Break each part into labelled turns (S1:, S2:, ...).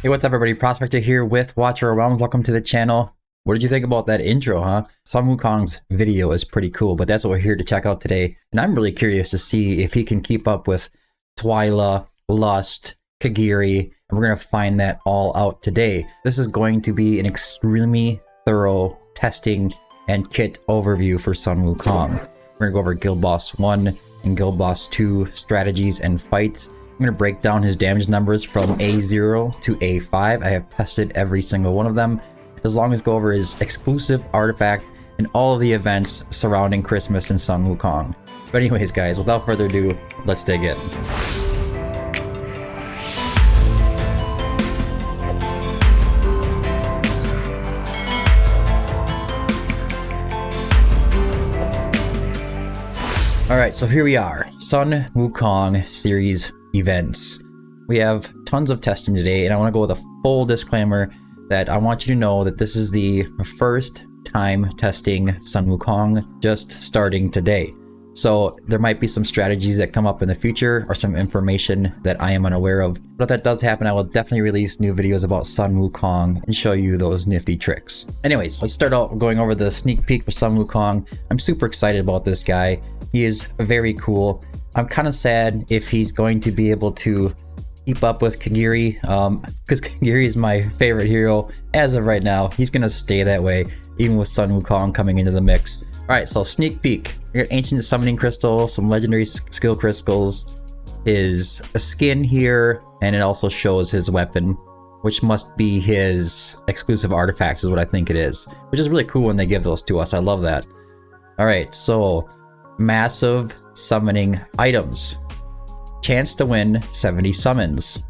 S1: Hey, what's up everybody? Prospector here with Watcher Realms. Welcome to the channel. What did you think about that intro, huh? Some WuKong's video is pretty cool, but that's what we're here to check out today. And I'm really curious to see if he can keep up with Twyla, Lust, Kigiri, and we're going to find that all out today. This is going to be an extremely thorough testing and kit overview for Sun WuKong. We're going to go over Guild Boss 1 and Guild Boss 2 strategies and fights. I'm going to break down his damage numbers from A0 to A5. I have tested every single one of them, as long as go over his exclusive artifact and all of the events surrounding Christmas and Sun WuKong. But anyways guys, without further ado, let's dig in. Alright, so here we are. Sun WuKong series events. We have tons of testing today, and I want to go with a full disclaimer that I want you to know that this is the first time testing Sun WuKong, just starting today. So there might be some strategies that come up in the future or some information that I am unaware of. But if that does happen, I will definitely release new videos about Sun WuKong and show you those nifty tricks. Anyways, let's start out going over the sneak peek for Sun WuKong. I'm super excited about this guy. He is very cool. I'm kind of sad if he's going to be able to keep up with Kigiri, because Kigiri is my favorite hero as of right now. He's gonna stay that way, even with Sun WuKong coming into the mix. Alright, so sneak peek. We got Ancient Summoning Crystal, some Legendary Skill Crystals, his skin here, and it also shows his weapon, which must be his exclusive artifacts is what I think it is, which is really cool when they give those to us. I love that. Alright, so massive summoning items. Chance to win 70 summons.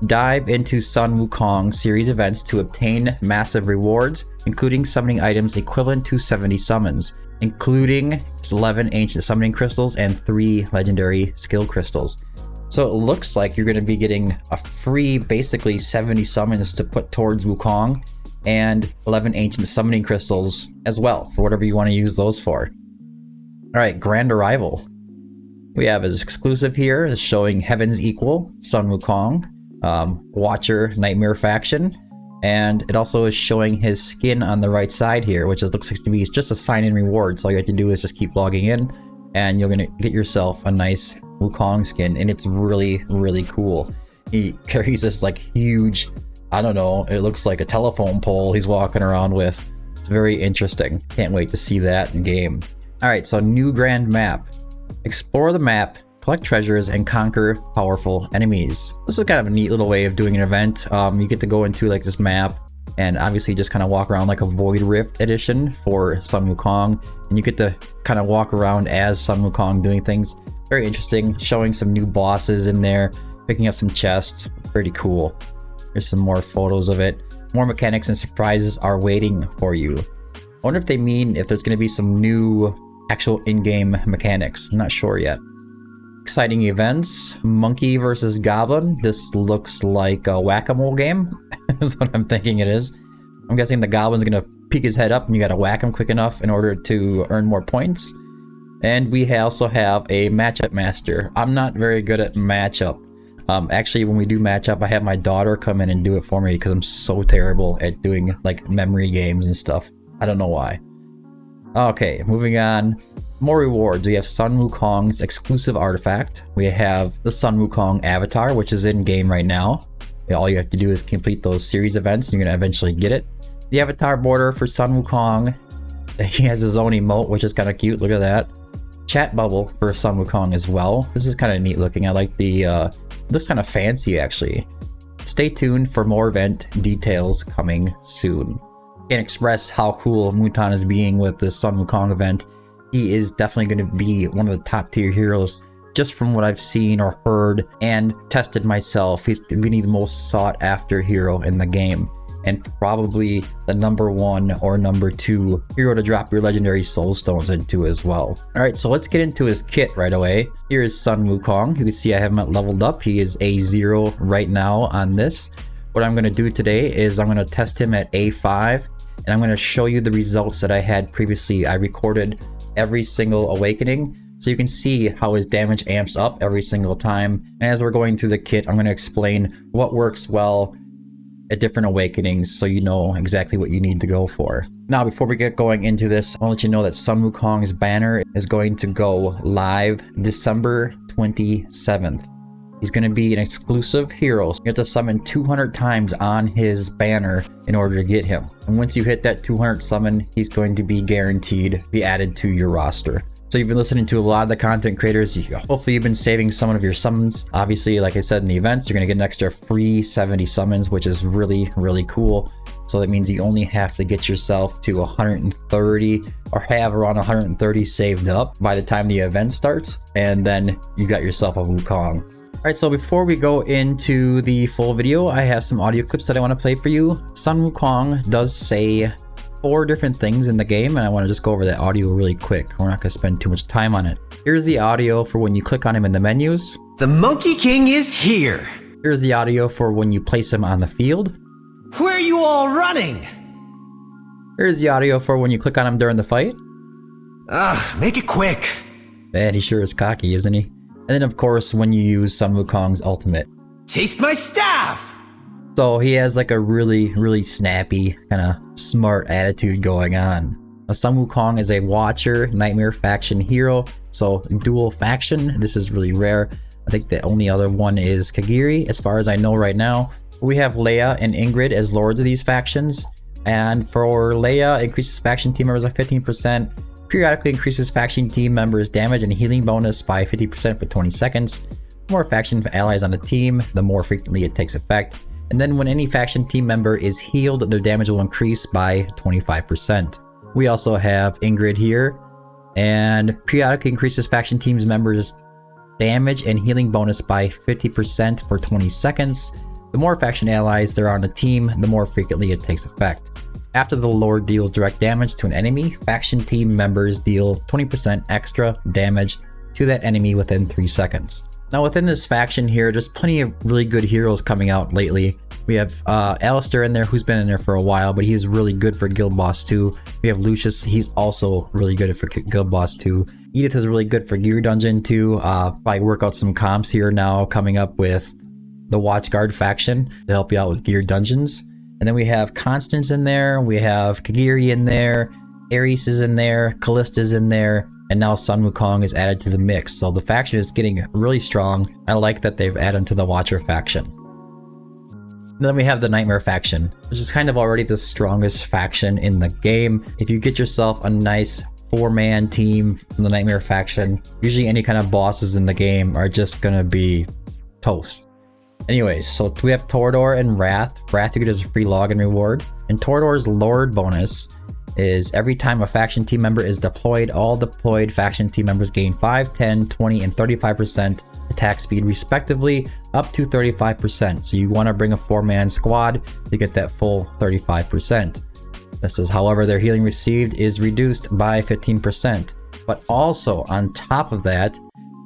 S1: Dive into Sun WuKong series events to obtain massive rewards, including summoning items equivalent to 70 summons, including 11 ancient summoning crystals and 3 legendary skill crystals. So it looks like you're going to be getting a free, basically 70 summons to put towards WuKong, and 11 ancient summoning crystals as well, for whatever you want to use those for. Alright, Grand Arrival. We have his exclusive here, is showing Heaven's Equal, Sun WuKong, Watcher, Nightmare Faction, and it also is showing his skin on the right side here, which looks like to be just a sign-in reward. So all you have to do is just keep logging in, and you're gonna get yourself a nice WuKong skin, and it's really, really cool. He carries this like huge, I don't know, it looks like a telephone pole he's walking around with. It's very interesting. Can't wait to see that in game. Alright, so new grand map. Explore the map, collect treasures, and conquer powerful enemies. This is kind of a neat little way of doing an event. You get to go into like this map and obviously just kind of walk around like a Void Rift edition for Sun WuKong, and you get to kind of walk around as Sun WuKong doing things. Very interesting, showing some new bosses in there, picking up some chests. Pretty cool. There's some more photos of it. More mechanics and surprises are waiting for you. I wonder if they mean if there's going to be some new actual in-game mechanics. I'm not sure yet. Exciting events. Monkey versus Goblin. This looks like a whack-a-mole game. Is what I'm thinking it is. I'm guessing the Goblin's gonna peek his head up and you gotta whack him quick enough in order to earn more points. And we also have a matchup master. I'm not very good at matchup. Actually, when we do matchup, I have my daughter come in and do it for me because I'm so terrible at doing like memory games and stuff. I don't know why. Okay, moving on. More rewards. We have Sun WuKong's exclusive artifact. We have the Sun WuKong avatar, which is in game right now. All you have to do is complete those series events and you're going to eventually get it. The avatar border for Sun WuKong. He has his own emote, which is kind of cute. Look at that. Chat bubble for Sun WuKong as well. This is kind of neat looking. I like the, looks kind of fancy actually. Stay tuned for more event details coming soon. Can't express how cool Mutan is being with this Sun WuKong event. He is definitely going to be one of the top tier heroes just from what I've seen or heard and tested myself. He's going to be the most sought after hero in the game, and probably the #1 or #2 hero to drop your legendary soulstones into as well. Alright, so let's get into his kit right away. Here is Sun WuKong. You can see I have him leveled up. He is A0 right now on this. What I'm going to do today is I'm going to test him at A5, and I'm going to show you the results that I had previously. I recorded every single awakening, so you can see how his damage amps up every single time. And as we're going through the kit, I'm going to explain what works well, at different awakenings so you know exactly what you need to go for. Now, before we get going into this, I want to let you know that Sun Wukong's banner is going to go live December 27th. He's going to be an exclusive hero. So you have to summon 200 times on his banner in order to get him. And once you hit that 200 summon, he's going to be guaranteed to be added to your roster. So you've been listening to a lot of the content creators. Hopefully you've been saving some of your summons. Obviously, like I said in the events, you're going to get an extra free 70 summons, which is really, really cool. So that means you only have to get yourself to 130 or have around 130 saved up by the time the event starts. And then you got yourself a WuKong. Alright, so before we go into the full video, I have some audio clips that I want to play for you. Sun Wukong does say 4 different things in the game, and I want to just go over that audio really quick. We're not going to spend too much time on it. Here's the audio for when you click on him in the menus.
S2: The Monkey King is here!
S1: Here's the audio for when you place him on the field.
S2: Where are you all running?
S1: Here's the audio for when you click on him during the fight.
S2: Make it quick!
S1: Man, he sure is cocky, isn't he? And then, of course, when you use Sun Wukong's ultimate.
S2: Taste my staff!
S1: So he has like a really, really snappy, kind of smart attitude going on. Now, Sun Wukong is a Watcher Nightmare faction hero. So dual faction, this is really rare. I think the only other one is Kigiri, as far as I know right now. We have Leia and Ingrid as lords of these factions. And for Leia, it increases faction team members by 15%. Periodically increases faction team members' damage and healing bonus by 50% for 20 seconds. The more faction allies on the team, the more frequently it takes effect. And then when any faction team member is healed, their damage will increase by 25%. We also have Ingrid here, and periodically increases faction team members' damage and healing bonus by 50% for 20 seconds. The more faction allies there are on the team, the more frequently it takes effect. After the Lord deals direct damage to an enemy, faction team members deal 20% extra damage to that enemy within 3 seconds. Now within this faction here, there's plenty of really good heroes coming out lately. We have Alistair in there, who's been in there for a while, but he's really good for Guild Boss 2. We have Lucius, he's also really good for Guild Boss 2. Edith is really good for Gear Dungeon 2. Probably work out some comps here now coming up with the Watchguard faction to help you out with Gear Dungeons. And then we have Constance in there, we have Kigiri in there, Ares is in there, Callista's in there, and now Sun Wukong is added to the mix. So the faction is getting really strong. I like that they've added him to the Watcher faction. And then we have the Nightmare faction, which is kind of already the strongest faction in the game. If you get yourself a nice 4-man team from the Nightmare faction, usually any kind of bosses in the game are just gonna be toast. Anyways, so we have Torador and Wrath. Wrath you get as a free login reward. And Torador's Lord bonus is every time a faction team member is deployed, all deployed faction team members gain 5, 10, 20, and 35% attack speed respectively, up to 35%. So you want to bring a 4-man squad to get that full 35%. This is, however, their healing received is reduced by 15%. But also, on top of that,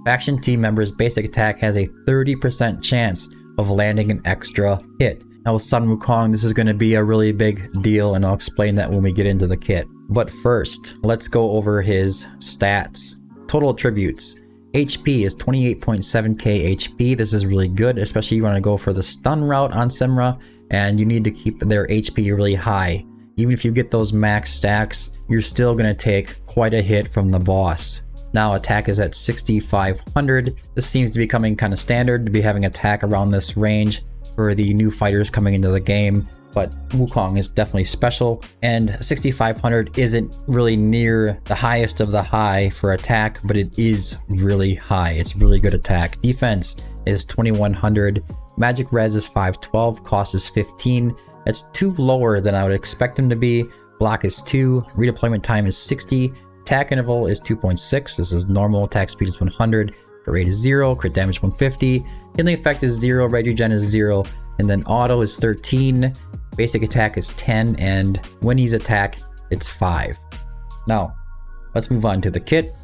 S1: faction team members' basic attack has a 30% chance of landing an extra hit. Now with Sun Wukong, this is going to be a really big deal, and I'll explain that when we get into the kit. But first, let's go over his stats. Total attributes. HP is 28.7k HP. This is really good, especially you want to go for the stun route on Simra, and you need to keep their HP really high. Even if you get those max stacks, you're still going to take quite a hit from the boss. Now attack is at 6,500. This seems to be becoming kind of standard to be having attack around this range for the new fighters coming into the game, but WuKong is definitely special, and 6,500 isn't really near the highest of the high for attack, but it is really high. It's really good attack. Defense is 2,100. Magic res is 512. Cost is 15. That's 2 lower than I would expect him to be. Block is 2. Redeployment time is 60. Attack interval is 2.6. This is normal. Attack speed is 100. Crit rate is 0. Crit damage 150. Healing effect is 0. Regen is 0. And then auto is 13. Basic attack is 10. And when he's attack, it's 5. Now, let's move on to the kit,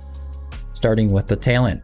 S1: starting with the talent.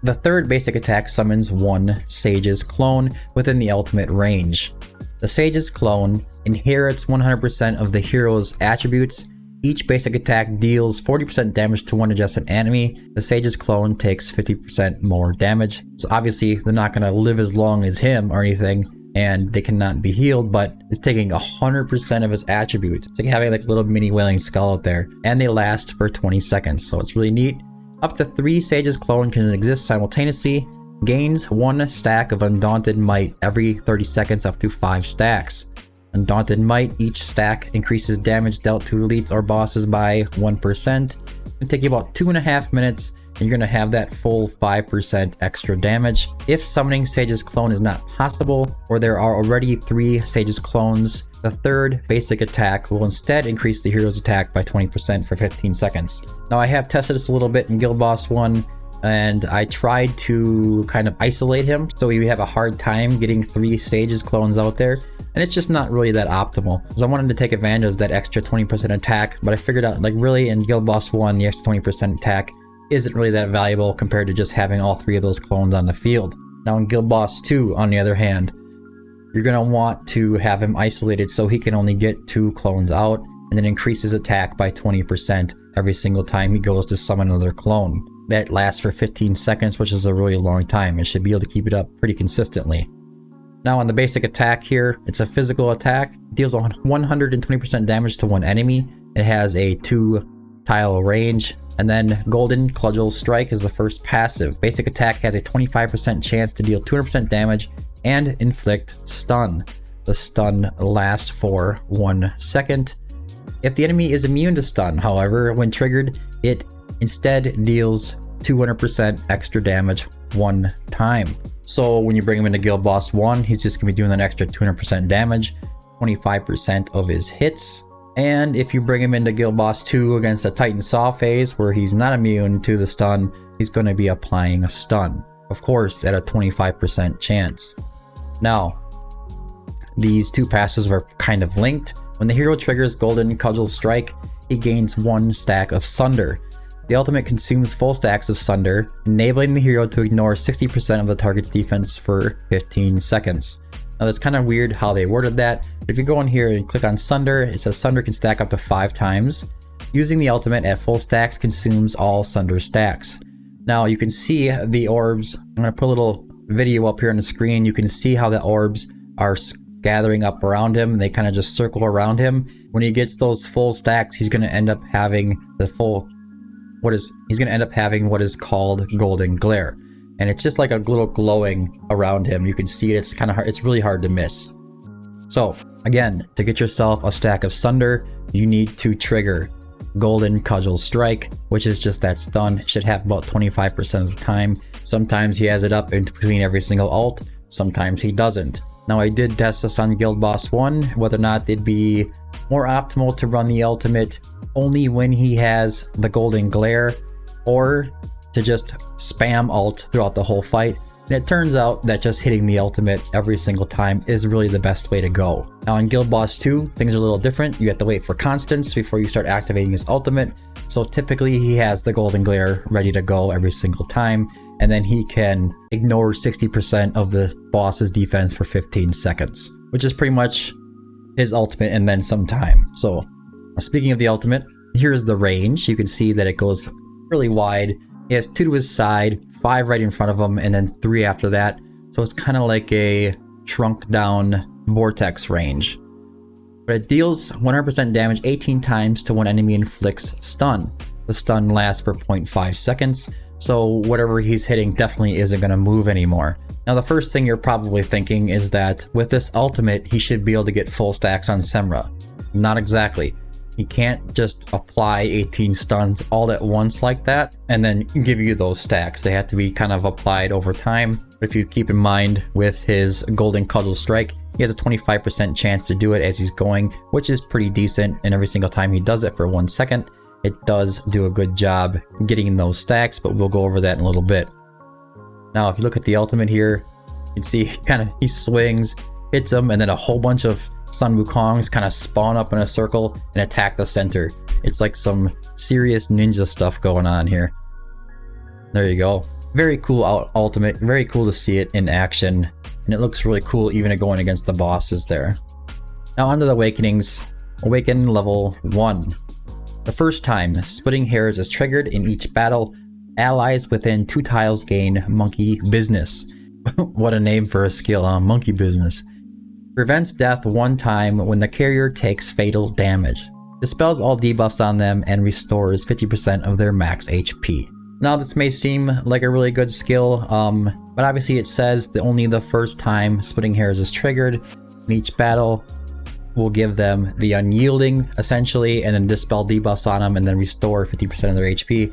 S1: The third basic attack summons one Sage's clone within the ultimate range. The Sage's clone inherits 100% of the hero's attributes. Each basic attack deals 40% damage to one adjacent enemy. The Sage's clone takes 50% more damage. So obviously they're not going to live as long as him or anything, and they cannot be healed, but it's taking 100% of his attributes. It's like having like a little mini wailing skull out there, and they last for 20 seconds, so it's really neat. Up to 3 Sage's clone can exist simultaneously. Gains 1 stack of Undaunted Might every 30 seconds, up to 5 stacks. Undaunted Might, each stack increases damage dealt to elites or bosses by 1%. It'll take you about 2.5 minutes, and you're going to have that full 5% extra damage. If summoning Sage's clone is not possible, or there are already 3 Sage's clones, the third basic attack will instead increase the hero's attack by 20% for 15 seconds. Now I have tested this a little bit in Guild Boss 1, and I tried to kind of isolate him, so we have a hard time getting 3 Sage's clones out there, and it's just not really that optimal. So I wanted to take advantage of that extra 20% attack, but I figured out, like, really in Guild Boss 1, the extra 20% attack isn't really that valuable compared to just having all 3 of those clones on the field. Now in Guild Boss 2, on the other hand, you're going to want to have him isolated so he can only get 2 clones out, and then increase his attack by 20% every single time he goes to summon another clone. That lasts for 15 seconds, which is a really long time. It should be able to keep it up pretty consistently. Now on the basic attack here, it's a physical attack. It deals 120% damage to one enemy. It has a 2-tile range. And then Golden Cudgel Strike is the first passive. Basic attack has a 25% chance to deal 200% damage and inflict stun. The stun lasts for 1 second. If the enemy is immune to stun, however, when triggered, it instead deals 200% extra damage 1 time. So when you bring him into Guild Boss 1, he's just going to be doing an extra 200% damage, 25% of his hits. And if you bring him into Guild Boss 2 against the Titan Saw phase, where he's not immune to the stun, he's going to be applying a stun. Of course, at a 25% chance. Now, these 2 passes are kind of linked. When the hero triggers Golden Cudgel Strike, he gains 1 stack of Sunder. The ultimate consumes full stacks of Sunder, enabling the hero to ignore 60% of the target's defense for 15 seconds. Now that's kind of weird how they worded that, but if you go in here and click on Sunder, it says Sunder can stack up to 5 times. Using the ultimate at full stacks consumes all Sunder stacks. Now you can see the orbs. I'm going to put a little video up here on the screen. You can see how the orbs are gathering up around him. They kind of just circle around him. When he gets those full stacks, he's going to end up having the full what is called Golden Glare, and it's just like a little glowing around him. You can see it. It's kind of hard. It's really hard to miss. So again, to get yourself a stack of Sunder, you need to trigger Golden Cudgel Strike, which is just that stun. It should happen about 25% of the time. Sometimes he has it up in between every single ult, sometimes he doesn't. Now I did test this on Guild Boss 1, whether or not it'd be more optimal to run the ultimate only when he has the Golden Glare, or to just spam ult throughout the whole fight. And it turns out that just hitting the ultimate every single time is really the best way to go. Now in Guild Boss 2, things are a little different. You have to wait for constants before you start activating his ultimate. So typically he has the Golden Glare ready to go every single time, and then he can ignore 60% of the boss's defense for 15 seconds, which is pretty much his ultimate and then some time. So speaking of the ultimate, here's the range. You can see that it goes really wide. He has 2 to his side, 5 right in front of him, and then 3 after that. So it's kind of like a shrunk down vortex range. But it deals 100% damage 18 times to when enemy inflicts stun. The stun lasts for 0.5 seconds, so whatever he's hitting definitely isn't going to move anymore. Now the first thing you're probably thinking is that with this ultimate, he should be able to get full stacks on Semra. Not exactly. He can't just apply 18 stuns all at once like that and then give you those stacks. They have to be kind of applied over time. But if you keep in mind with his Golden Cudgel Strike, he has a 25% chance to do it as he's going, which is pretty decent. And every single time he does it for 1 second, it does do a good job getting those stacks, but we'll go over that in a little bit. Now, if you look at the ultimate here, you can see he swings, hits him, and then a whole bunch of Sun Wukongs kind of spawn up in a circle and attack the center. It's like some serious ninja stuff going on here. There you go. Very cool ultimate. Very cool to see it in action. And it looks really cool even going against the bosses there. Now onto the awakenings. Awaken level 1. The first time Splitting Hairs is triggered in each battle, allies within 2 tiles gain Monkey Business. What a name for a skill, huh? Monkey Business. Prevents death one time when the carrier takes fatal damage. Dispels all debuffs on them and restores 50% of their max HP. Now this may seem like a really good skill, but obviously it says that only the first time Splitting Hairs is triggered in each battle will give them the Unyielding, essentially, and then dispel debuffs on them and then restore 50% of their HP.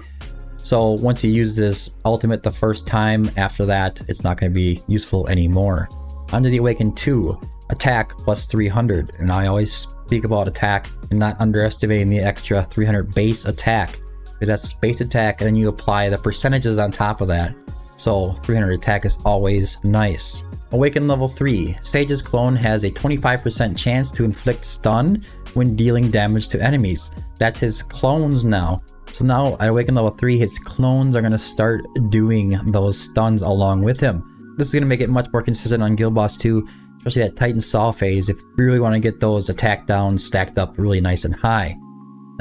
S1: So once you use this ultimate the first time, after that, it's not going to be useful anymore. Onto the Awaken 2, attack plus 300. And I always speak about attack and not underestimating the extra 300 base attack, because that's base attack and then you apply the percentages on top of that. So 300 attack is always nice. Awaken level 3, Sage's clone has a 25% chance to inflict stun when dealing damage to enemies. That's his clones now. So now at Awaken level 3, his clones are going to start doing those stuns along with him. This is going to make it much more consistent on Guild Boss 2, especially that Titan Saw phase, if you really want to get those attack downs stacked up really nice and high.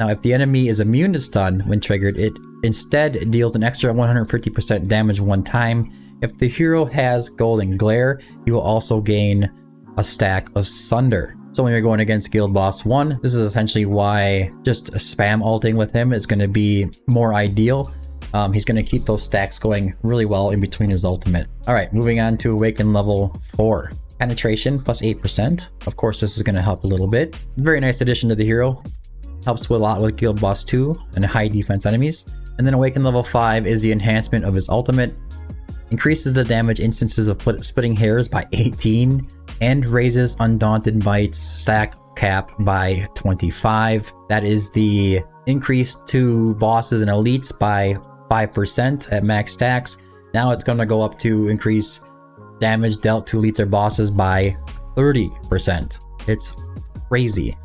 S1: Now if the enemy is immune to stun when triggered, it instead deals an extra 150% damage one time. If the hero has Golden Glare, you will also gain a stack of Sunder. So when you're going against Guild Boss 1, this is essentially why just spam ulting with him is going to be more ideal. He's going to keep those stacks going really well in between his ultimate. Alright, moving on to Awaken level 4. Penetration plus 8%. Of course, this is going to help a little bit. Very nice addition to the hero. Helps with a lot with Guild Boss 2 and high defense enemies. And then Awaken level 5 is the enhancement of his ultimate. Increases the damage instances of Splitting Hairs by 18 and raises Undaunted Might's stack cap by 25. That is the increase to bosses and elites by 5% at max stacks. Now it's going to go up to increase damage dealt to elites or bosses by 30%. It's crazy.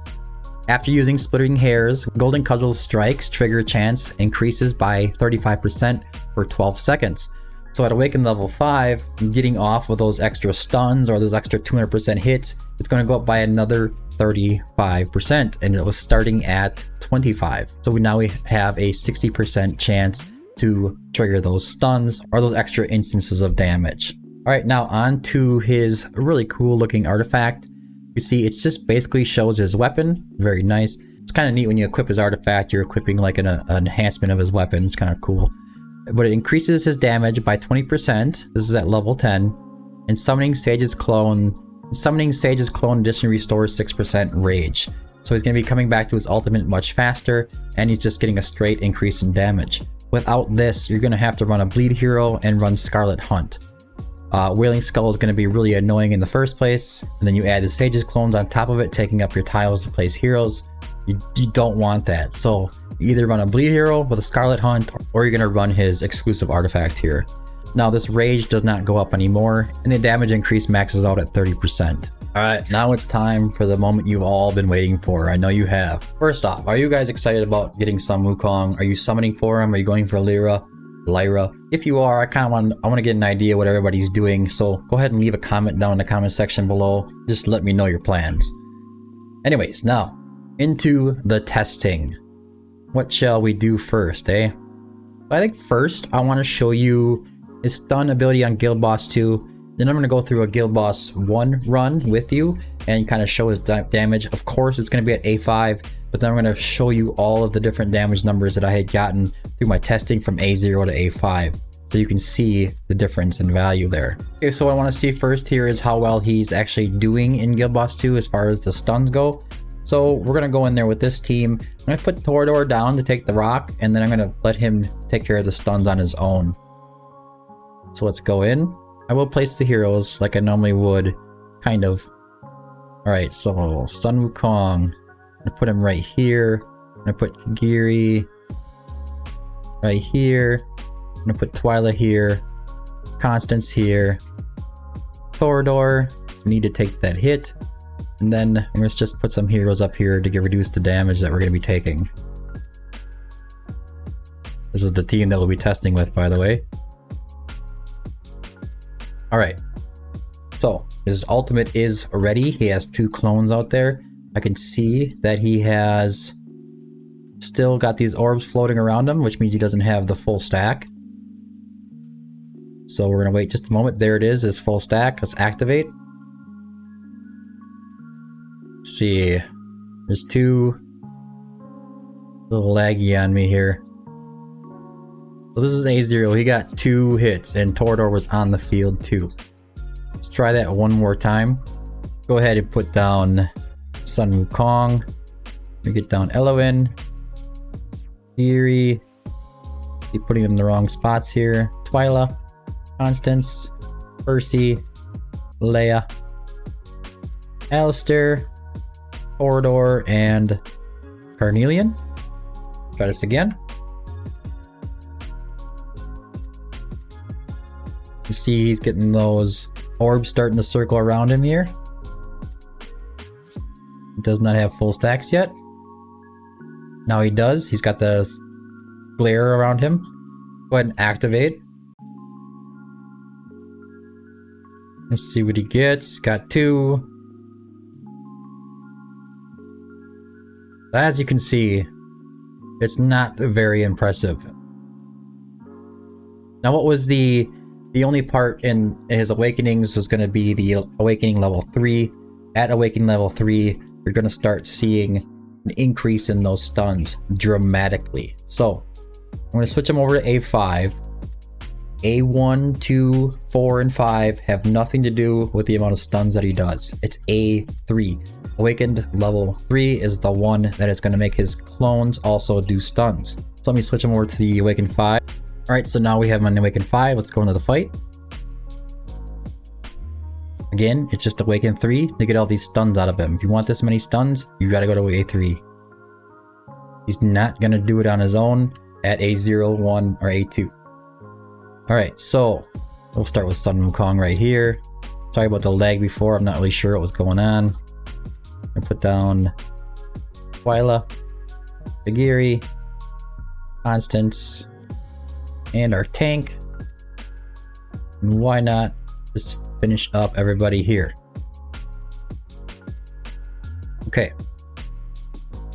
S1: After using Splitting Hairs, Golden Cudgel's strikes trigger chance increases by 35% for 12 seconds. So at Awaken level 5, getting off of those extra stuns or those extra 200% hits, it's going to go up by another 35%, and it was starting at 25. So now we have a 60% chance to trigger those stuns or those extra instances of damage. Alright, now on to his really cool looking artifact. You see, it just basically shows his weapon. Very nice. It's kind of neat when you equip his artifact, you're equipping like an enhancement of his weapon. It's kind of cool. But it increases his damage by 20%. This is at level 10. And Summoning Sage's Clone addition restores 6% rage. So he's going to be coming back to his ultimate much faster, and he's just getting a straight increase in damage. Without this, you're going to have to run a bleed hero and run Scarlet Hunt. Wailing Skull is going to be really annoying in the first place, and then you add the Sage's Clones on top of it, taking up your tiles to place heroes. You don't want that, so you either run a bleed hero with a Scarlet Hunt, or you're going to run his exclusive artifact here. Now this rage does not go up anymore, and the damage increase maxes out at 30%. Alright, now it's time for the moment you've all been waiting for. I know you have. First off, are you guys excited about getting some WuKong? Are you summoning for him? Are you going for Lyra? If you are, I want to get an idea what everybody's doing, so go ahead and leave a comment down in the comment section below. Just let me know your plans. Anyways, now into the testing. What shall we do first, eh? I think first I want to show you his stun ability on Guild Boss 2. Then I'm going to go through a Guild Boss 1 run with you and kind of show his damage. Of course, it's going to be at A5, but then I'm going to show you all of the different damage numbers that I had gotten through my testing from A0 to A5. So you can see the difference in value there. Okay, so what I want to see first here is how well he's actually doing in Guild Boss 2 as far as the stuns go. So we're going to go in there with this team. I'm going to put Torador down to take the rock, and then I'm going to let him take care of the stuns on his own. So let's go in. I will place the heroes like I normally would, kind of. Alright, so Sun WuKong. I'm going to put him right here. I'm going to put Kigiri right here. I'm going to put Twyla here. Constance here. Torador. We need to take that hit. And then let's just put some heroes up here to reduce the damage that we're going to be taking. This is the team that we'll be testing with, by the way. Alright, so his ultimate is ready. He has 2 clones out there. I can see that he has still got these orbs floating around him, which means he doesn't have the full stack. So we're going to wait just a moment. There it is, his full stack. Let's activate. see. There's two. A little laggy on me here. So this is A0. He got 2 hits and Torador was on the field too. Let's try that one more time. Go ahead and put down Sun Wukong. We get down Eloin. Kigiri. Keep putting them in the wrong spots here. Twyla. Constance. Percy. Leia. Alistair. Torador and Carnelian. Try this again. You see he's getting those orbs starting to circle around him here. He does not have full stacks yet. Now he does. He's got the glare around him. Go ahead and activate. Let's see what he gets. He's got 2. As you can see, it's not very impressive. Now what was the only part in his awakenings was going to be the awakening level 3. At awakening level 3, you're going to start seeing an increase in those stuns dramatically. So I'm going to switch him over to A5. A1, 2, 4, and 5 have nothing to do with the amount of stuns that he does. It's A3. Awakened level 3 is the one that is going to make his clones also do stuns. So let me switch him over to the Awakened 5. Alright, so now we have him on Awakened 5. Let's go into the fight. Again, it's just Awakened 3 to get all these stuns out of him. If you want this many stuns, you gotta go to A3. He's not gonna do it on his own at A0, 1, or A2. Alright, so we'll start with Sun Wukong right here. Sorry about the lag before, I'm not really sure what was going on. I put down Twyla, Kigiri, Constance, and our tank. And why not just finish up everybody here? Okay.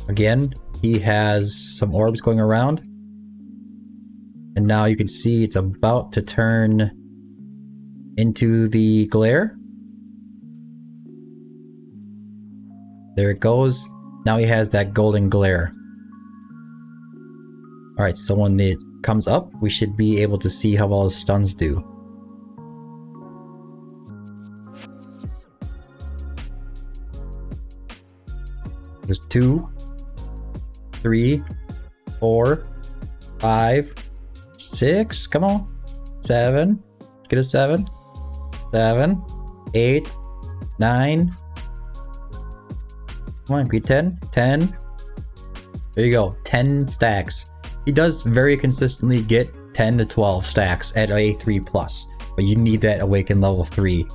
S1: Again, he has some orbs going around. And now you can see it's about to turn into the glare. There it goes. Now he has that golden glare. Alright, so when it comes up, we should be able to see how all his stuns do. There's 2, 3, 4, 5, 6, come on, 7, let's get a 7, 7, 8, 9, come on, be 10, 10, there you go, 10 stacks. He does very consistently get 10 to 12 stacks at A3+, but you need that Awakened level 3.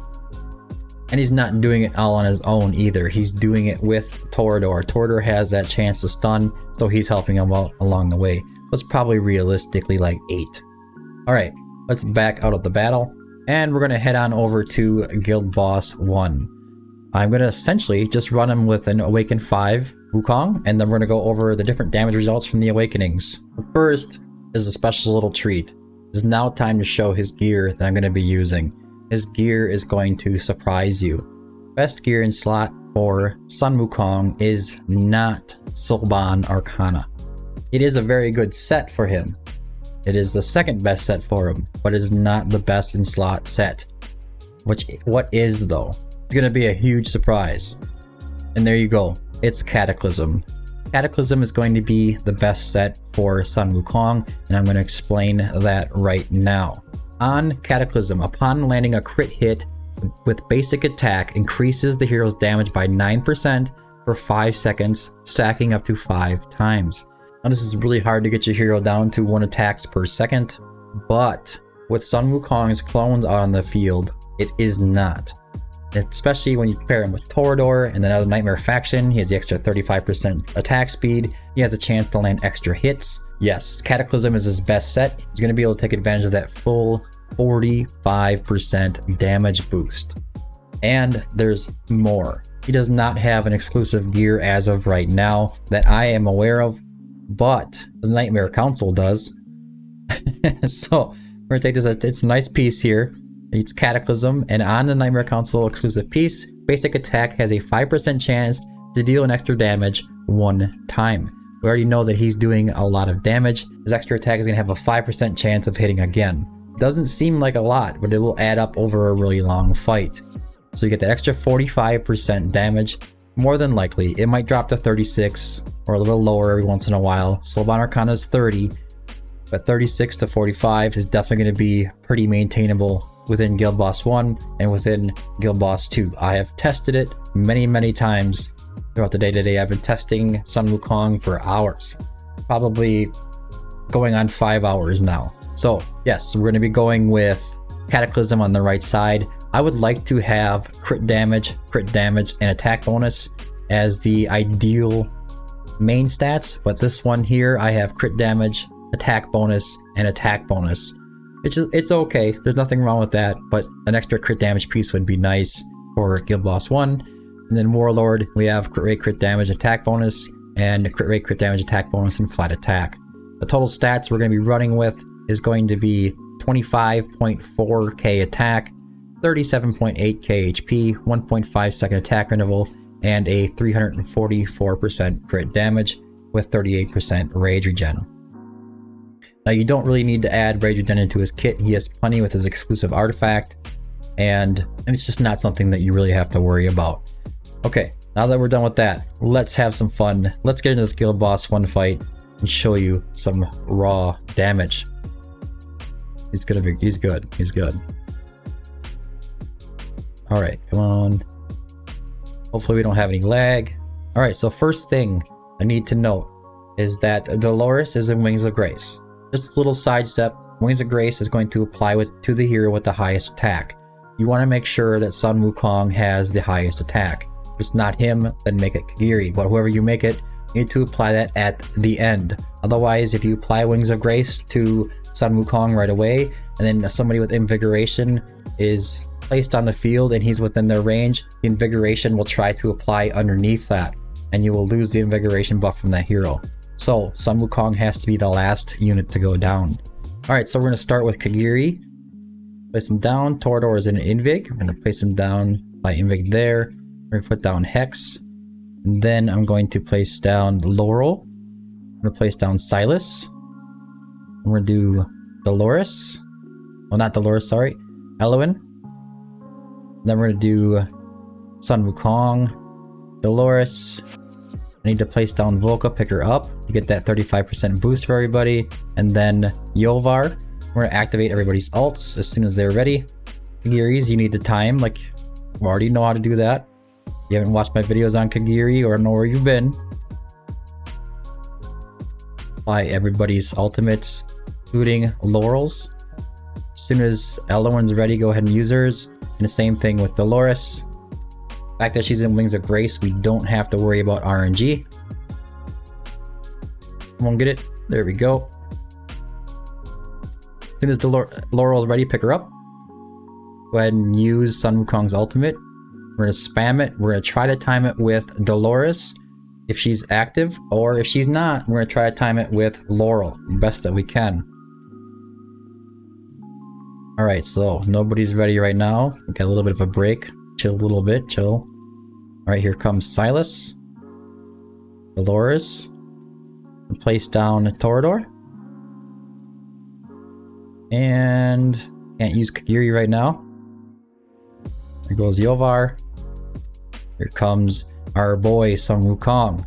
S1: And he's not doing it all on his own either. He's doing it with Torador. Torador has that chance to stun, so he's helping him out along the way. That's probably realistically like 8. Alright, let's back out of the battle, and we're going to head on over to Guild Boss 1. I'm going to essentially just run him with an Awakened 5 WuKong, and then we're going to go over the different damage results from the Awakenings. But first is a special little treat. It's now time to show his gear that I'm going to be using. His gear is going to surprise you. Best gear in slot for Sun Wukong is not Soulban Arcana. It is a very good set for him. It is the second best set for him, but it is not the best in slot set. What is though? It's going to be a huge surprise. And there you go. It's Cataclysm. Cataclysm is going to be the best set for Sun Wukong, and I'm going to explain that right now. On Cataclysm, upon landing a crit hit with basic attack, increases the hero's damage by 9% for 5 seconds, stacking up to 5 times. Now this is really hard to get your hero down to 1 attacks per second, but with Sun Wukong's clones out on the field, it is not. Especially when you pair him with Torador and then other Nightmare faction, he has the extra 35% attack speed. He has a chance to land extra hits. Yes, Cataclysm is his best set. He's going to be able to take advantage of that full 45% damage boost. And there's more. He does not have an exclusive gear as of right now that I am aware of, but the Nightmare Council does. So we're going to take this, it's a nice piece here. It's Cataclysm, and on the Nightmare Council exclusive piece, basic attack has a 5% chance to deal an extra damage 1 time. We already know that he's doing a lot of damage. His extra attack is going to have a 5% chance of hitting again. Doesn't seem like a lot, but it will add up over a really long fight. So you get that extra 45% damage. More than likely, it might drop to 36 or a little lower every once in a while. Soulbound Arcana is 30, but 36 to 45 is definitely going to be pretty maintainable within Guild Boss 1 and within Guild Boss 2. I have tested it many times throughout the day today. I've been testing Sun Wukong for hours, probably going on 5 hours now. So yes, we're going to be going with Cataclysm on the right side. I would like to have crit damage, and attack bonus as the ideal main stats, but this one here, I have crit damage, attack bonus, and attack bonus. It's okay, there's nothing wrong with that, but an extra crit damage piece would be nice for Guild Boss 1. And then Warlord, we have crit rate, crit damage, attack bonus, and crit rate, crit damage, attack bonus, and flat attack. The total stats we're going to be running with is going to be 25.4k attack, 37.8k HP, 1.5 second attack interval, and a 344% crit damage with 38% rage regen. Now you don't really need to add rage regen into his kit. He has plenty with his exclusive artifact, and it's just not something that you really have to worry about. Okay, now that we're done with that, let's have some fun. Let's get into this Guild Boss 1 fight and show you some raw damage. He's good. All right, come on. Hopefully we don't have any lag. All right, so first thing I need to note is that Dolores is in Wings of Grace. Just a little sidestep. Wings of Grace is going to apply to the hero with the highest attack. You want to make sure that Sun Wukong has the highest attack. If it's not him, then make it Kigiri. But whoever you make it, you need to apply that at the end. Otherwise, if you apply Wings of Grace to Sun Wukong right away, and then somebody with Invigoration is placed on the field and he's within their range, the Invigoration will try to apply underneath that, and you will lose the Invigoration buff from that hero. So Sun Wukong has to be the last unit to go down. Alright, so we're going to start with Kigiri. Place him down. Torador is in Invig. I'm going to place him down by Invig there. We're going to put down Hex. And then I'm going to place down Laurel. I'm going to place down Silas. We're going to do Dolores. Well, not Dolores, sorry. Elowen. Then we're going to do Sun Wukong. Dolores. I need to place down Volca, pick her up to get that 35% boost for everybody. And then Yovar. We're going to activate everybody's alts as soon as they're ready. Kigiri's, you need the time. Like, we already know how to do that. If you haven't watched my videos on Kigiri or know where you've been. Apply everybody's ultimates, including Laurel's. As soon as Elowen's ready, go ahead and use hers. And the same thing with Dolores. The fact that she's in Wings of Grace, we don't have to worry about RNG. Come on, get it. There we go. As soon as Laurel's ready, pick her up. Go ahead and use Sun Wukong's ultimate. We're going to spam it. We're going to try to time it with Dolores if she's active, or if she's not, we're going to try to time it with Laurel, best that we can. Alright, so nobody's ready right now. We got a little bit of a break. Chill a little bit, chill. Alright, here comes Silas. Dolores. Place down Torador. And can't use Kigiri right now. There goes Yovar. Here comes our boy Sun Wukong.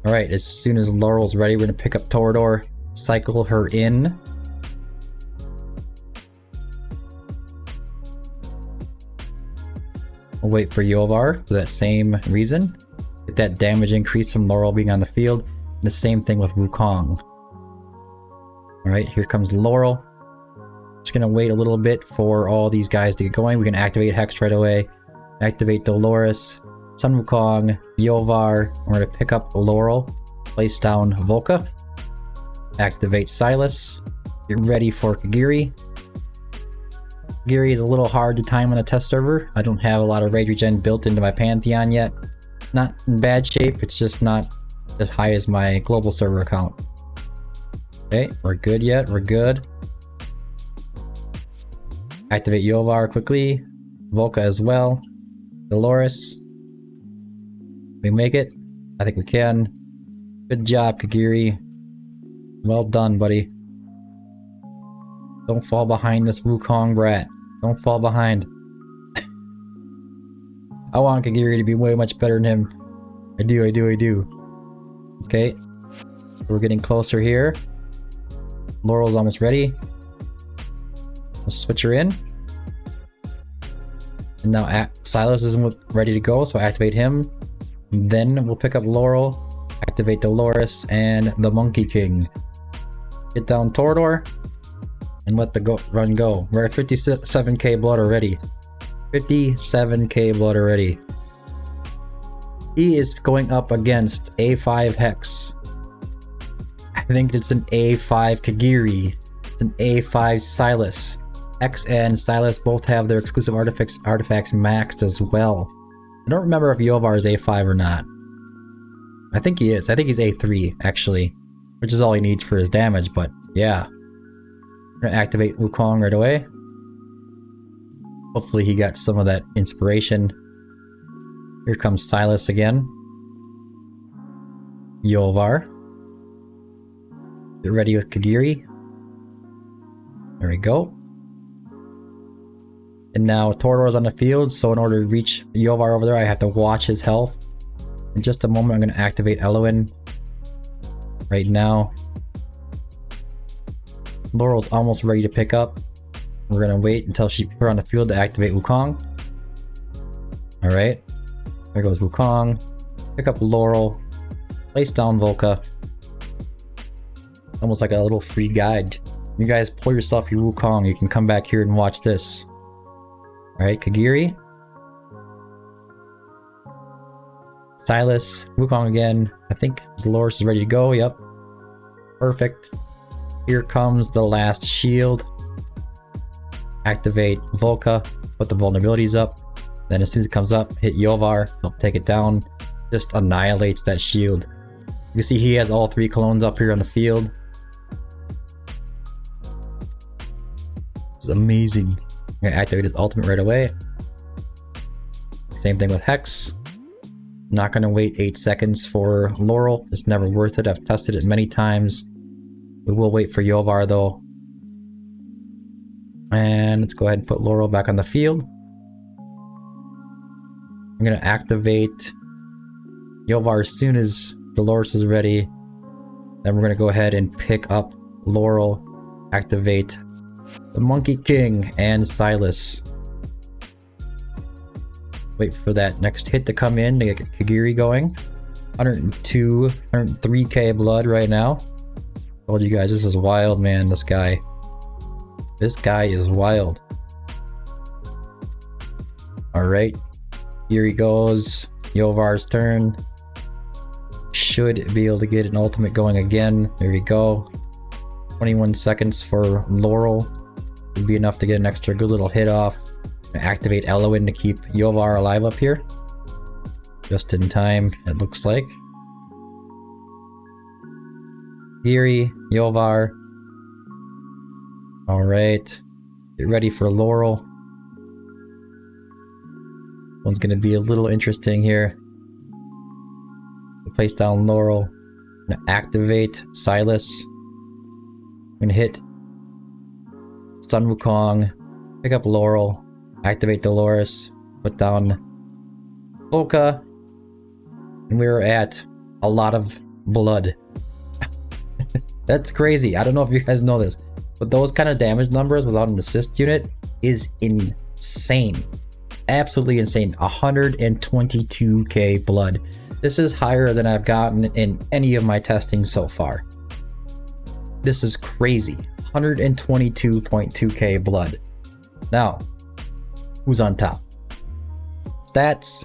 S1: Alright, as soon as Laurel's ready, we're going to pick up Torador, cycle her in. We'll wait for Yovar for that same reason. Get that damage increase from Laurel being on the field. And the same thing with Wukong. Alright, here comes Laurel. Just gonna wait a little bit for all these guys to get going. We can activate Hex right away. Activate Dolores, Sun Wukong, Yovar. We're gonna pick up Laurel. Place down Volca. Activate Silas. Get ready for Kigiri. Kigiri is a little hard to time on a test server. I don't have a lot of rage regen built into my Pantheon yet. Not in bad shape, it's just not as high as my global server account. Okay, we're good yet, we're good. Activate Yovar quickly. Volca as well. Dolores. We make it? I think we can. Good job, Kigiri. Well done, buddy. Don't fall behind this WuKong brat. Don't fall behind. I want Kigiri to be way much better than him. I do. Okay. We're getting closer here. Laurel's almost ready. Let's switch her in. And now Silas isn't ready to go, so activate him. Then we'll pick up Laurel, activate Dolores, and the Monkey King. Get down Torador, and let the run go. We're at 57k blood already. 57k blood already. He is going up against A5 Hex. I think it's an A5 Kigiri. It's an A5 Silas. Hex and Silas both have their exclusive artifacts maxed as well. I don't remember if Yovar is A5 or not. I think he is. I think he's A3 actually, which is all he needs for his damage, but yeah. I'm gonna activate WuKong right away. Hopefully he got some of that inspiration. Here comes Silas again. Yovar. Get ready with Kigiri. There we go. And now Torador's on the field, so in order to reach Yovar over there, I have to watch his health. In just a moment, I'm going to activate Eloin. Right now. Laurel's almost ready to pick up. We're going to wait until we're on the field to activate WuKong. Alright. There goes WuKong. Pick up Laurel. Place down Volca. Almost like a little free guide. You guys pull yourself your WuKong, you can come back here and watch this. Alright, Kigiri. Silas. WuKong again. I think Dolores is ready to go. Yep. Perfect. Here comes the last shield. Activate Volca. Put the vulnerabilities up. Then as soon as it comes up, hit Yovar. Help take it down. Just annihilates that shield. You see he has all 3 clones up here on the field. This is amazing. I'm gonna activate his ultimate right away. Same thing with Hex. Not gonna wait 8 seconds for Laurel. It's never worth it. I've tested it many times. We will wait for Yovar though. And let's go ahead and put Laurel back on the field. I'm gonna activate Yovar as soon as Dolores is ready. Then we're gonna go ahead and pick up Laurel, activate the Monkey King and Silas. Wait for that next hit to come in to get Kigiri going. 103k blood right now. Told you guys this is wild, man. This guy is wild. Alright, here he goes. Yovar's turn. Should be able to get an ultimate going again. There we go. 21 seconds for Laurel. Would be enough to get an extra good little hit off. Activate Eloin to keep Yovar alive up here. Just in time, it looks like. Kigiri, Yovar. Alright. Get ready for Laurel. One's gonna be a little interesting here. Place down Laurel. I'm gonna activate Silas. I'm gonna hit Stun WuKong. Pick up Laurel. Activate Dolores. Put down Volca. And we're at a lot of blood. That's crazy. I don't know if you guys know this, but those kind of damage numbers without an assist unit is insane. Absolutely insane. 122k blood. This is higher than I've gotten in any of my testing so far. This is crazy. 122.2k blood. Now, who's on top? Stats.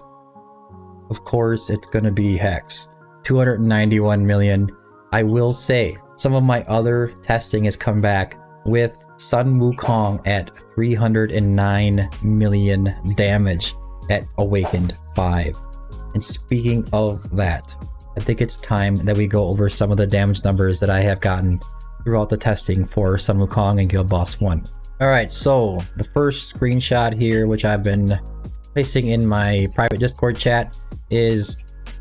S1: Of course, it's gonna be Hex. 291 million. I will say, some of my other testing has come back with Sun WuKong at 309 million damage at Awakened 5. And speaking of that, I think it's time that we go over some of the damage numbers that I have gotten throughout the testing for Sun WuKong and Guild Boss 1. Alright, so the first screenshot here, which I've been placing in my private Discord chat is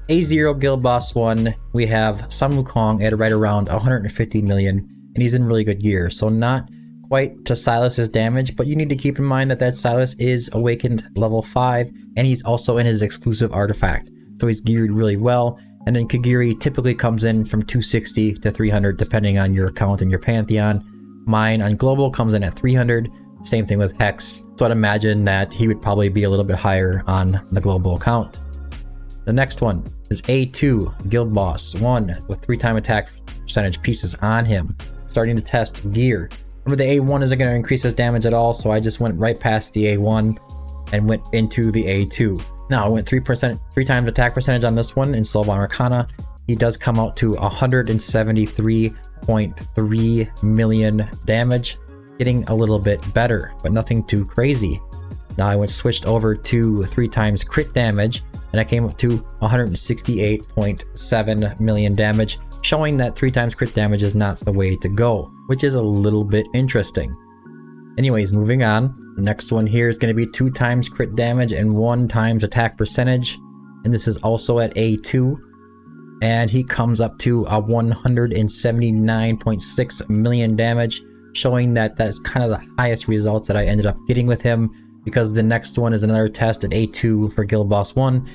S1: A0 Guild Boss 1. We have Sun Wukong at right around 150 million, and he's in really good gear. So not quite to Silas's damage, but you need to keep in mind that Silas is awakened level 5, and he's also in his exclusive artifact. So he's geared really well. And then Kigiri typically comes in from 260 to 300 depending on your account and your pantheon. Mine on global comes in at 300. Same thing with Hex. So I'd imagine that he would probably be a little bit higher on the global account. The next one is A2 Guild Boss 1 with 3-time attack percentage pieces on him. Starting to test gear. Remember, the A1 isn't going to increase his damage at all, so I just went right past the A1 and went into the A2. Now I went 3 times attack percentage on this one in Soulbound Arcana. He does come out to 173.3 million damage, getting a little bit better, but nothing too crazy. Now I switched over to 3 times crit damage, and I came up to 168.7 million damage, showing that 3 times crit damage is not the way to go, which is a little bit interesting. Anyways, moving on. The next one here is going to be 2 times crit damage and 1 times attack percentage. And this is also at A2. And he comes up to a 179.6 million damage, showing that that's kind of the highest results that I ended up getting with him, because the next one is another test at A2 for Guild Boss 1.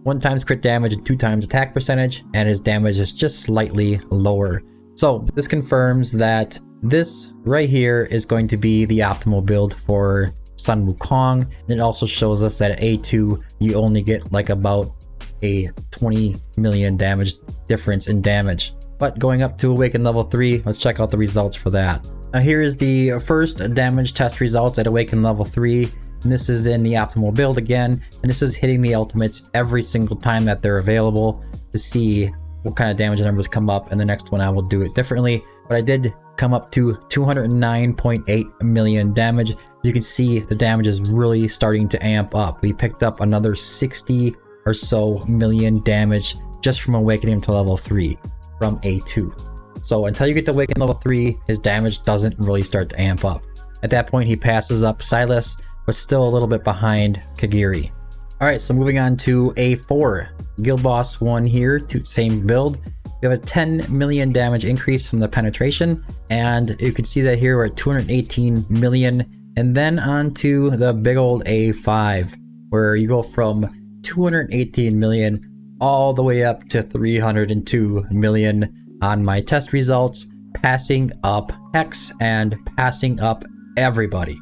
S1: 1 times crit damage and 2 times attack percentage, and his damage is just slightly lower. So this confirms that this right here is going to be the optimal build for Sun Wukong. And it also shows us that at A2 you only get like about a 20 million damage difference in damage. But going up to Awaken level 3, let's check out the results for that. Now here is the first damage test results at Awaken level 3. And this is in the optimal build again, and this is hitting the ultimates every single time that they're available to see what kind of damage numbers come up. And the next one I will do it differently, but I did come up to 209.8 million damage. As you can see, the damage is really starting to amp up. We picked up another 60 or so million damage just from awakening him to level 3 from A2. So until you get to awaken level 3, his damage doesn't really start to amp up. At that point, he passes up Silas, but still a little bit behind Kigiri. Alright, so moving on to A4. Guild Boss 1 here, same build. We have a 10 million damage increase from the penetration, and you can see that here we're at 218 million, and then on to the big old A5, where you go from 218 million all the way up to 302 million on my test results, passing up Hex and passing up everybody.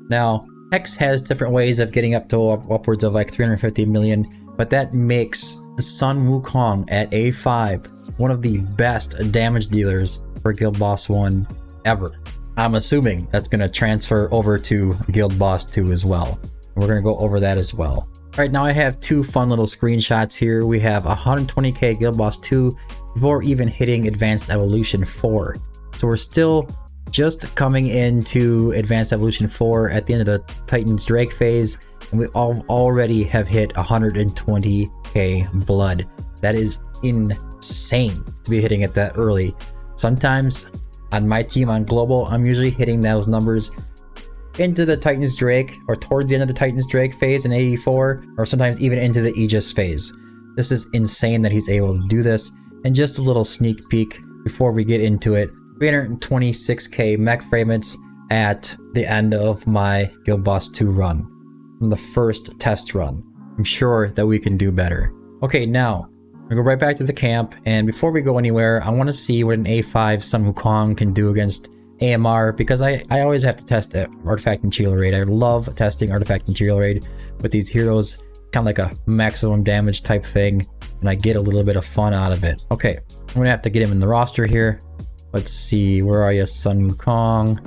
S1: Now, Hex has different ways of getting up to upwards of like 350 million, but that makes Sun Wukong at A5 one of the best damage dealers for Guild Boss 1 ever. I'm assuming that's going to transfer over to Guild Boss 2 as well. We're going to go over that as well. Alright, now I have 2 fun little screenshots here. We have 120k Guild Boss 2 before even hitting Advanced Evolution 4. So we're still just coming into Advanced Evolution 4 at the end of the Titan's Drake phase, and we already have hit 120k blood. That is insane to be hitting it that early. Sometimes on my team on global, I'm usually hitting those numbers into the Titan's Drake or towards the end of the Titan's Drake phase in 84, or sometimes even into the Aegis phase. This is insane that he's able to do this. And just a little sneak peek before we get into it, 326k mech fragments at the end of my Guild Boss 2 run, from the first test run. I'm sure that we can do better. Okay, now we go right back to the camp, and before we go anywhere, I want to see what an A5 Sun Wukong can do against AMR, because I always have to test Artifact Material Raid. I love testing Artifact Material Raid with these heroes, kind of like a maximum damage type thing, and I get a little bit of fun out of it. Okay, I'm gonna have to get him in the roster here. Let's see, where are you, Sun Wukong?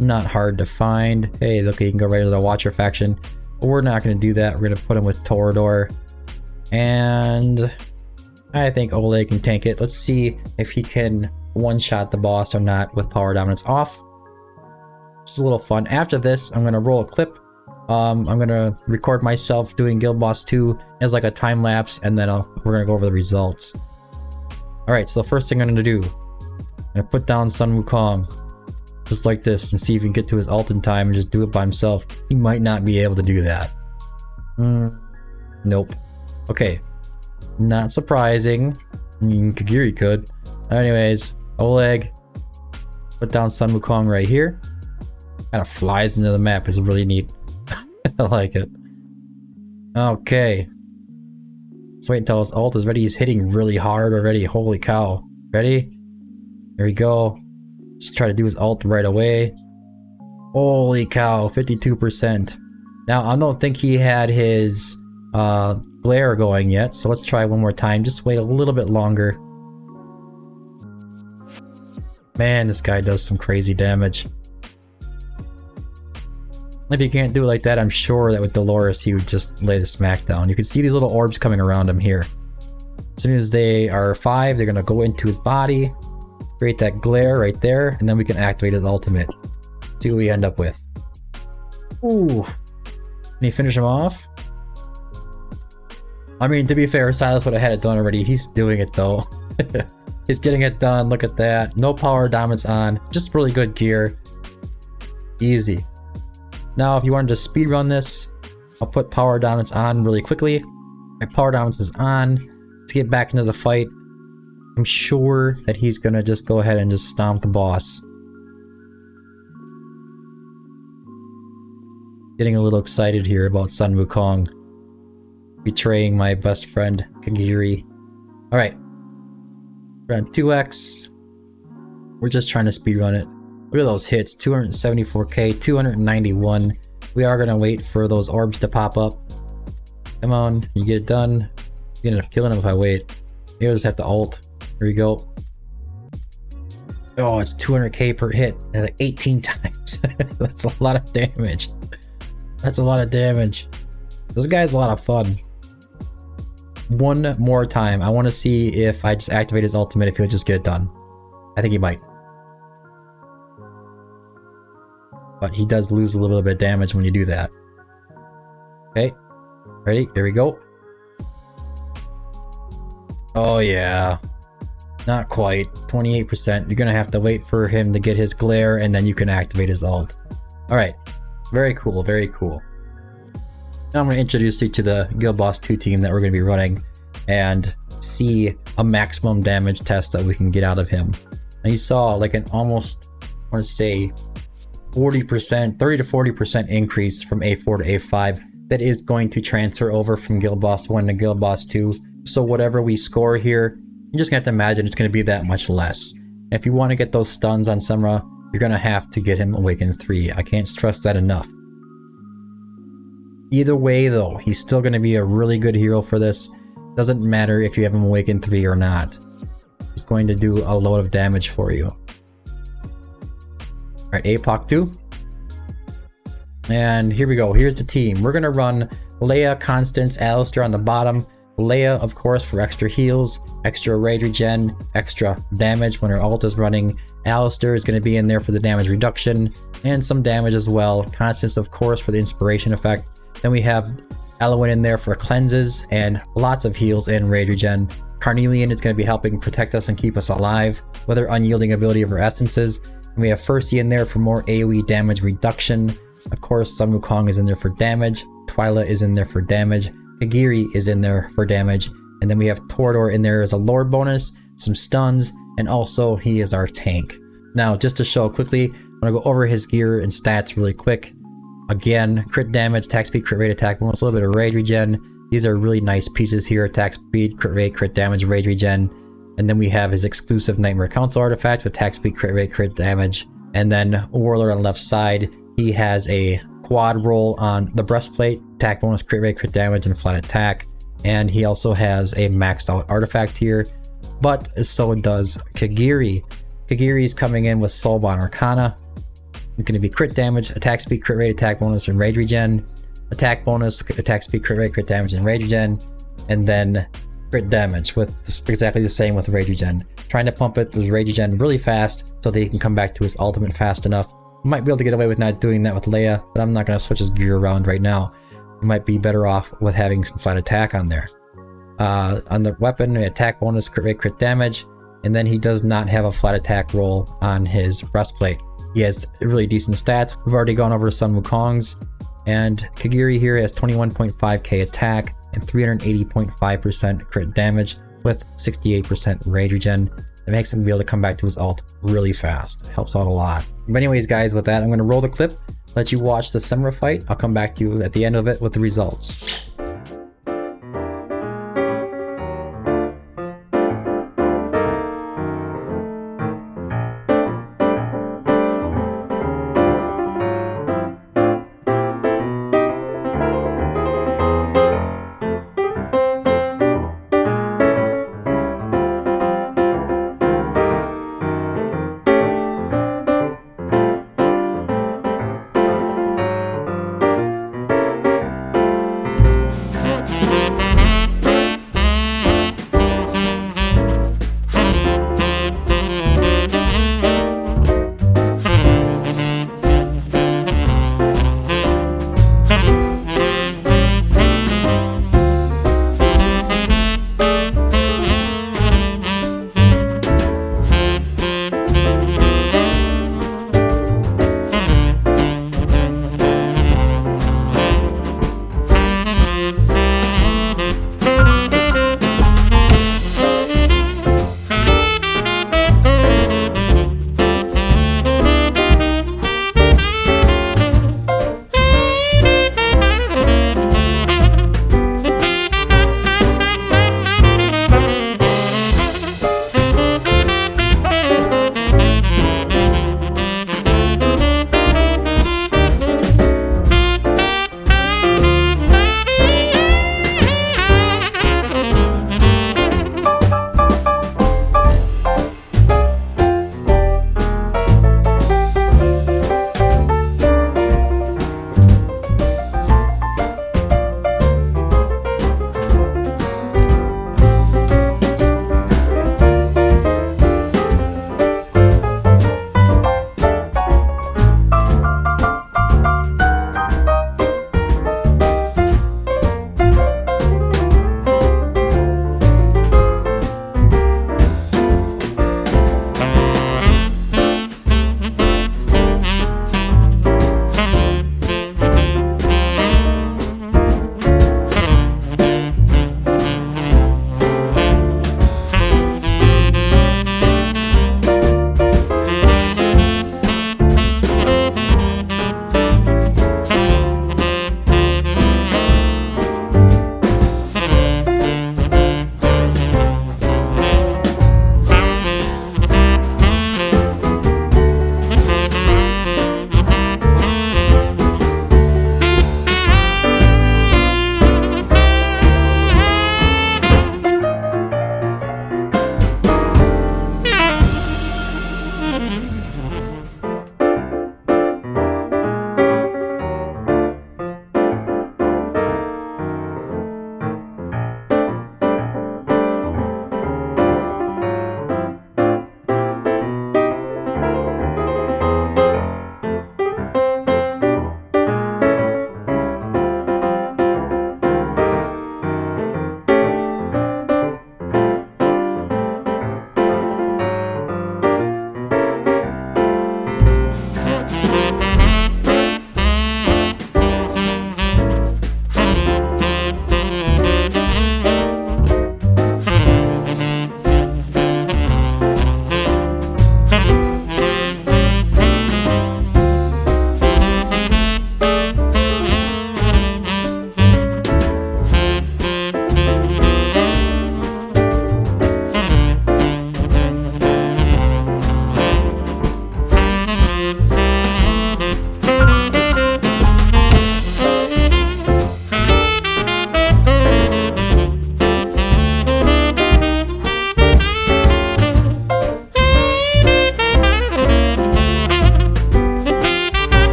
S1: Not hard to find. Hey, look, you can go right to the Watcher faction, but we're not gonna do that. We're gonna put him with Torador, and I think Ole can tank it. Let's see if he can one-shot the boss or not with Power Dominance off. It's a little fun. After this, I'm gonna roll a clip. I'm gonna record myself doing Guild Boss 2 as like a time lapse, and then we're gonna go over the results. Alright, so the first thing I'm gonna do, I'm gonna put down Sun Wukong just like this and see if he can get to his ult in time and just do it by himself. He might not be able to do that. Nope. Okay. Not surprising. I mean, Kigiri could. Anyways, Oleg. Put down Sun Wukong right here. Kind of flies into the map. It's really neat. I like it. Okay. Let's wait until his ult is ready. He's hitting really hard already. Holy cow. Ready? Here we go. Just try to do his ult right away. Holy cow, 52%. Now, I don't think he had his glare going yet, so let's try one more time. Just wait a little bit longer. Man, this guy does some crazy damage. If he can't do it like that, I'm sure that with Dolores, he would just lay the smack down. You can see these little orbs coming around him here. As soon as they are 5, they're going to go into his body, create that glare right there, and then we can activate his ultimate. See what we end up with. Ooh. Can he finish him off? I mean, to be fair, Silas would have had it done already. He's doing it though. He's getting it done. Look at that. No power dominance on. Just really good gear. Easy. Now, if you wanted to speedrun this, I'll put power dominance on really quickly. My power dominance is on. Let's get back into the fight. I'm sure that he's gonna just go ahead and just stomp the boss. Getting a little excited here about Sun Wukong betraying my best friend Kigiri. Alright. We're on 2x. We're just trying to speedrun it. Look at those hits. 274k, 291. We are gonna wait for those orbs to pop up. Come on, you get it done. You're gonna end up killing him if I wait. Maybe I'll just have to ult. Here we go. Oh, it's 200k per hit. Like 18 times. That's a lot of damage. That's a lot of damage. This guy's a lot of fun. One more time. I want to see if I just activate his ultimate, if he'll just get it done. I think he might. But he does lose a little bit of damage when you do that. Okay. Ready? Here we go. Oh yeah. Not quite. 28%. You're gonna have to wait for him to get his glare and then you can activate his ult. Alright. Very cool, very cool. Now I'm going to introduce you to the Guild Boss 2 team that we're going to be running and see a maximum damage test that we can get out of him. Now you saw like an almost, I want to say 40%, 30 to 40% increase from A4 to A5 that is going to transfer over from Guild Boss 1 to Guild Boss 2. So whatever we score here, you're just going to have to imagine it's going to be that much less. And if you want to get those stuns on Semra, you're going to have to get him Awakened 3. I can't stress that enough. Either way though, he's still going to be a really good hero for this. Doesn't matter if you have him Awakened 3 or not. He's going to do a load of damage for you. Alright, Apoc 2. And here we go. Here's the team. We're going to run Leia, Constance, Alistair on the bottom. Leia, of course, for extra heals, extra rage regen, extra damage when her ult is running. Alistair is going to be in there for the damage reduction and some damage as well. Constance, of course, for the inspiration effect. Then we have Elowen in there for cleanses and lots of heals and rage regen. Carnelian is going to be helping protect us and keep us alive with her unyielding ability of her essences. And we have Fercy in there for more AoE damage reduction. Of course, Sun Wukong is in there for damage. Twyla is in there for damage. Kigiri is in there for damage. And then we have Torador in there as a lore bonus, some stuns, and also he is our tank. Now, just to show quickly, I'm going to go over his gear and stats really quick. Again, crit damage, attack speed, crit rate, attack bonus, a little bit of rage regen. These are really nice pieces here. Attack speed, crit rate, crit damage, rage regen. And then we have his exclusive Nightmare Council artifact with attack speed, crit rate, crit damage. And then Warlord on the left side, he has a quad roll on the breastplate, attack bonus, crit rate, crit damage, and flat attack. And he also has a maxed out artifact here, but so does Kigiri. Kigiri is coming in with Soulbond Arcana. It's going to be crit damage, attack speed, crit rate, attack bonus, and rage regen. Attack bonus, attack speed, crit rate, crit damage, and rage regen. And then crit damage with exactly the same with rage regen. Trying to pump it with rage regen really fast so that he can come back to his ultimate fast enough. Might be able to get away with not doing that with Leia, but I'm not going to switch his gear around right now. You might be better off with having some flat attack on there. On the weapon, attack bonus, crit rate, crit damage. And then he does not have a flat attack roll on his breastplate. He has really decent stats. We've already gone over Sun Wukong's. And Kigiri here has 21.5k attack and 380.5% crit damage with 68% rage regen. It makes him be able to come back to his ult really fast. It helps out a lot. But anyways, guys, with that, I'm going to roll the clip, let you watch the Semra fight. I'll come back to you at the end of it with the results.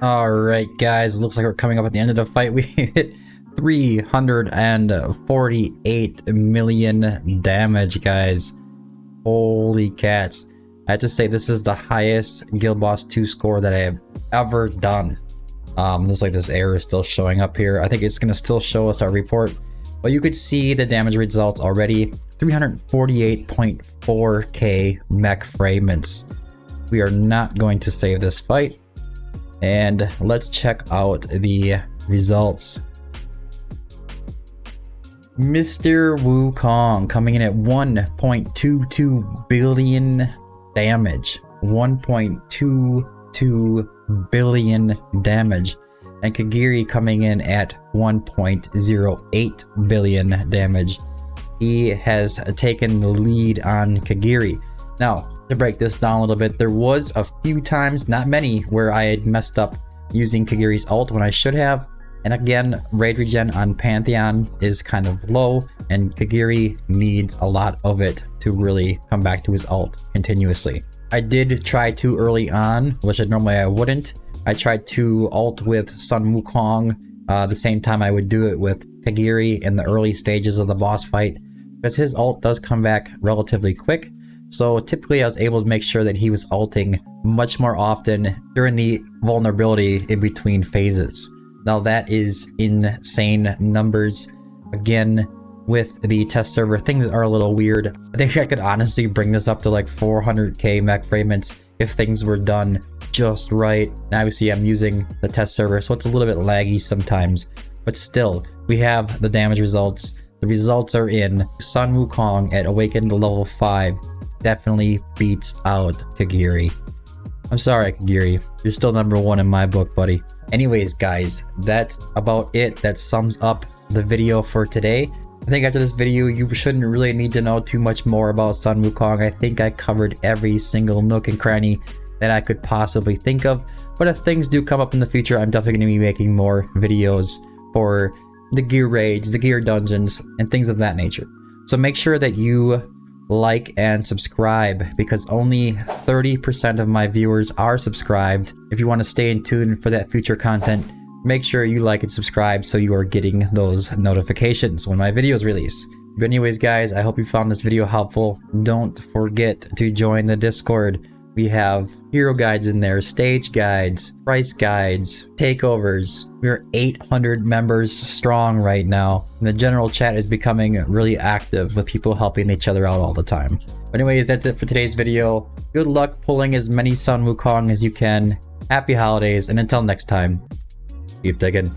S1: Alright guys, looks like we're coming up at the end of the fight. We hit 348 million damage, guys. Holy cats. I have to say this is the highest Guild Boss 2 score that I have ever done. Looks like this error is still showing up here. I think it's going to still show us our report. But you could see the damage results already. 348.4k mech fragments. We are not going to save this fight. And let's check out the results. Mr. WuKong coming in at 1.22 billion damage. 1.22 billion damage. And Kigiri coming in at 1.08 billion damage. He has taken the lead on Kigiri. Now, to break this down a little bit, there was a few times, not many, where I had messed up using Kigiri's ult when I should have. And again, raid regen on Pantheon is kind of low, and Kigiri needs a lot of it to really come back to his ult continuously. I did try to early on, which normally I wouldn't. I tried to ult with Sun WuKong the same time I would do it with Kigiri in the early stages of the boss fight, because his ult does come back relatively quick. So typically I was able to make sure that he was ulting much more often during the vulnerability in between phases. Now that is insane numbers. Again, with the test server, things are a little weird. I think I could honestly bring this up to like 400k mech fragments if things were done just right. And obviously I'm using the test server, so it's a little bit laggy sometimes. But still, we have the damage results. The results are in. Sun WuKong at Awakened level 5 definitely beats out Kigiri. I'm sorry, Kigiri. You're still #1 in my book, buddy. Anyways, guys, that's about it. That sums up the video for today. I think after this video, you shouldn't really need to know too much more about Sun WuKong. I think I covered every single nook and cranny that I could possibly think of. But if things do come up in the future, I'm definitely going to be making more videos for the gear raids, the gear dungeons, and things of that nature. So make sure that you like and subscribe, because only 30% of my viewers are subscribed. If you want to stay in tune for that future content, make sure you like and subscribe so you are getting those notifications when my videos release. But anyways, guys, I hope you found this video helpful. Don't forget to join the Discord. We have hero guides in there, stage guides, price guides, takeovers. We're 800 members strong right now. And the general chat is becoming really active with people helping each other out all the time. But anyways, that's it for today's video. Good luck pulling as many Sun WuKong as you can. Happy holidays, and until next time, keep digging.